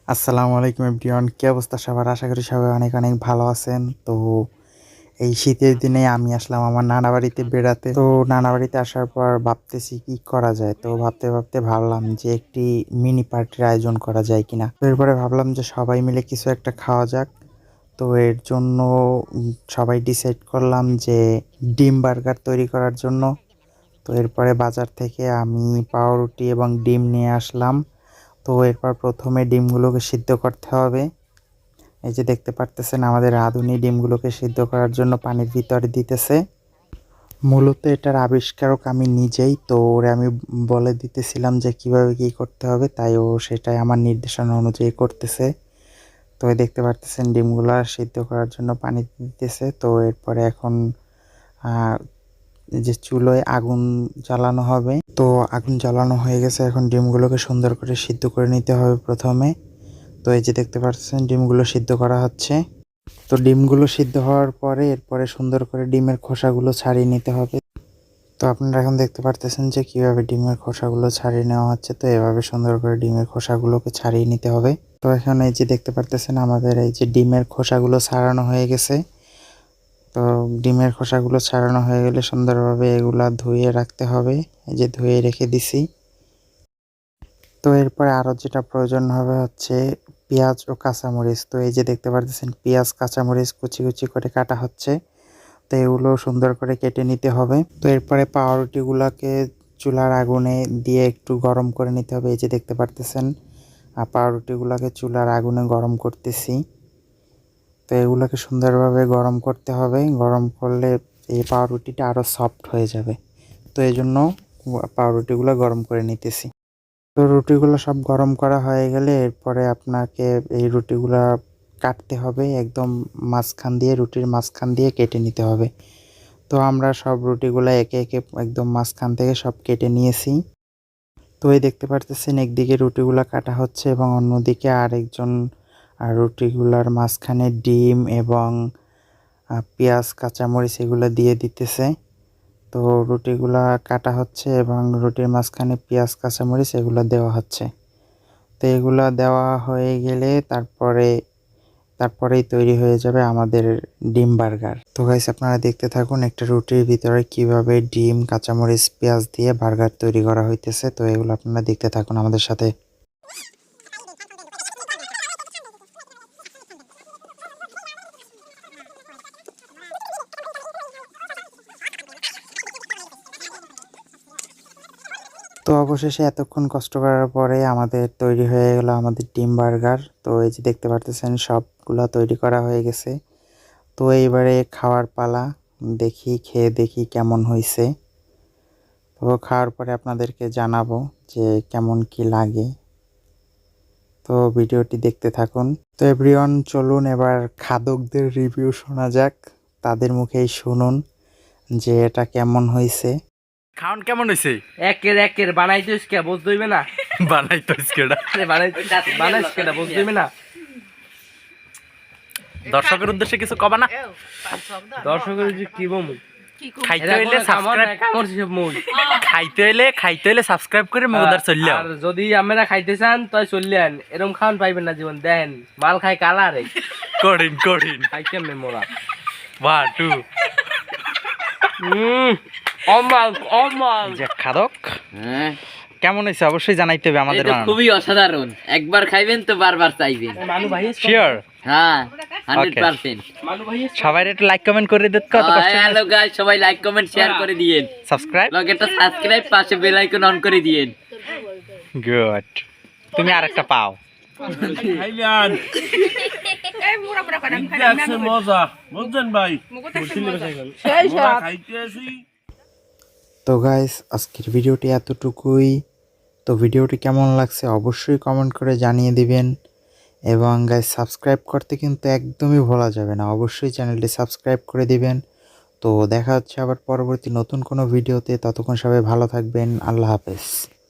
আসসালামু আলাইকুম এভরিওয়ান, কি অবস্থা সবার? আশা করি সবাই অনেক অনেক ভালো আছেন। তো এই শীতের দিনে আমি আসলাম আমার নানা বাড়িতে বেড়াতে। তো নানা বাড়িতে আসার পর ভাবতেছি কি করা যায়। তো ভাবতে ভাবতে ভাবলাম যে একটি মিনি পার্টির আয়োজন করা যায় কিনা। তো এরপরে ভাবলাম যে সবাই মিলে কিছু একটা খাওয়া যাক। তো এর জন্য সবাই ডিসাইড করলাম যে ডিম বার্গার তৈরি করার জন্য। তো এরপরে বাজার থেকে আমি পাউরুটি এবং ডিম নিয়ে আসলাম। তো এরপর প্রথমে ডিমগুলোকে সিদ্ধ করতে হবে। এই যে দেখতে পারতেছেন আমাদের রাঁধুনি ডিমগুলোকে সিদ্ধ করার জন্য পানির ভিতরে দিতেছে। মূলত এটার আবিষ্কারক আমি নিজেই। তো ওরে আমি বলে দিতেছিলাম যে কিভাবে কি করতে হবে, তাই ও সেটাই আমার নির্দেশনা অনুযায়ী করতেছে। তো এই দেখতে পারতেছেন ডিমগুলো সিদ্ধ করার জন্য পানি দিতেছে। তো এরপরে এখন যে চুলোয় আগুন জ্বালানো হবে। তো আগুন জ্বালানো হয়ে গেছে, এখন ডিমগুলোকে সুন্দর করে সিদ্ধ করে নিতে হবে প্রথমে। তো এই যে দেখতে পাচ্ছেন ডিমগুলো সিদ্ধ করা হচ্ছে। তো ডিমগুলো সিদ্ধ হওয়ার পরে এরপরে সুন্দর করে ডিমের খোসাগুলো ছাড়িয়ে নিতে হবে। তো আপনারা এখন দেখতে পারতেছেন যে কিভাবে ডিমের খোসাগুলো ছাড়িয়ে নেওয়া হচ্ছে। তো এভাবে সুন্দর করে ডিমের খোসাগুলোকে ছাড়িয়ে নিতে হবে। তো এখন এই যে দেখতে পারতেছেন আমাদের এই যে ডিমের খোসাগুলো ছাড়ানো হয়ে গেছে। তো ডিমের খোসাগুলো ছাড়ানো হয়ে গেলে সুন্দরভাবে এগুলা ধুয়ে রাখতে হবে। এই যে ধুয়ে রেখে দিছি। তো এরপরে আরও যেটা প্রয়োজন হবে হচ্ছে পেঁয়াজ ও কাঁচামরিচ। তো এই যে দেখতে পারতেছেন পেঁয়াজ কাঁচামরিচ কুচি কুচি করে কাটা হচ্ছে। তো এগুলো সুন্দর করে কেটে নিতে হবে। তো এরপরে পাউরুটিগুলোকে চুলার আগুনে দিয়ে একটু গরম করে নিতে হবে। এই যে দেখতে পারতেছেন পাউরুটিগুলোকে চুলার আগুনে গরম করতেছি। তো এগুলোকে সুন্দরভাবে গরম করতে হবে। গরম করলে এই পাউরুটিটা আরও সফট হয়ে যাবে। তো এই জন্য পাউরুটিগুলো গরম করে নিতেছি। তো রুটিগুলো সব গরম করা হয়ে গেলে এরপরে আপনাকে এই রুটিগুলা কাটতে হবে। একদম মাঝখান দিয়ে, রুটির মাঝখান দিয়ে কেটে নিতে হবে। তো আমরা সব রুটিগুলা একে একে একদম মাঝখান থেকে সব কেটে নিয়েছি। তো এই দেখতে পারতেছেন একদিকে রুটিগুলা কাটা হচ্ছে এবং অন্যদিকে আরেকজন রুটিগুলার মাঝখানে ডিম এবং পেঁয়াজ কাঁচামরিচ এগুলো দিয়ে দিতেছে। তো রুটিগুলা কাটা হচ্ছে এবং রুটির মাঝখানে পেঁয়াজ কাঁচামরিচ এগুলো দেওয়া হচ্ছে। তো এগুলা দেওয়া হয়ে গেলে তারপরেই তৈরি হয়ে যাবে আমাদের ডিম বার্গার। তো গাইস আপনারা দেখতে থাকুন একটা রুটির ভিতরে কিভাবে ডিম কাঁচামরিচ পেঁয়াজ দিয়ে বার্গার তৈরি করা হইতেছে। তো এগুলো আপনারা দেখতে থাকুন আমাদের সাথে। তো অবশেষে এতক্ষণ কষ্ট করার পরে আমাদের তৈরি হয়ে গেল আমাদের ডিম বার্গার। তো এই যে দেখতে পারতেছেন সবগুলা তৈরি করা হয়ে গেছে। তো এইবারে খাওয়ার পালা। খেয়ে দেখি কেমন হয়েছে। তো খাওয়ার পরে আপনাদেরকে জানাবো যে কেমন কি লাগে। তো ভিডিওটি দেখতে থাকুন। তো এভরিওয়ান চলুন এবার খাদকদের রিভিউ শোনা যাক। তাদের মুখেই শুনুন যে এটা কেমন হয়েছে। খাওন কেমন হয়েছে? একের বানাইতেছ কে বুঝ দইবে না বানাইতেছ কেডা? বানাইছ কেটা বুঝ দইবে না। দর্শকের উদ্দেশ্যে কিছু কবা না? দর্শকের যে কি বমু খাইতে হইলে সাবস্ক্রাইব করে মগদার চললে। আর যদি আমরা খাইতে চান তাই চললেন, এরকম খাওয়ান পাইবেন না জীবন। দেন মাল খাই কালারে কঠিন খাই কেমনে মোরা 1 2 যে খাদক কেমন হয়েছে অবশ্যই জানাইতে হবে আমাদের। খুবই অসাধারণ, একবার খাইবেন তো বারবার চাইবেন। মানু ভাই শিওর? হ্যাঁ 100%। সবাই একটু লাইক কমেন্ট করে দিতে কত কষ্ট। হ্যালো গাইস, সবাই লাইক কমেন্ট শেয়ার করে দিয়েন। সাবস্ক্রাইব লগে একটা সাবস্ক্রাইব, পাশে বেল আইকন অন করে দিয়েন। গুড। তুমি আরেকটা পাও। খাইলাম মজা বুঝছেন ভাই। খাইতে আসি। তো গাইস আজকের ভিডিওটি এতটুকুই। তো ভিডিওটি কেমন লাগছে অবশ্যই কমেন্ট করে জানিয়ে দিবেন। এবং গাইস সাবস্ক্রাইব করতে কিন্তু একদমই ভোলা যাবে না, অবশ্যই চ্যানেলটি সাবস্ক্রাইব করে দিবেন। তো দেখা হচ্ছে আবার পরবর্তী নতুন কোনো ভিডিওতে। ততক্ষণ সবাই ভালো থাকবেন। আল্লাহ হাফেজ।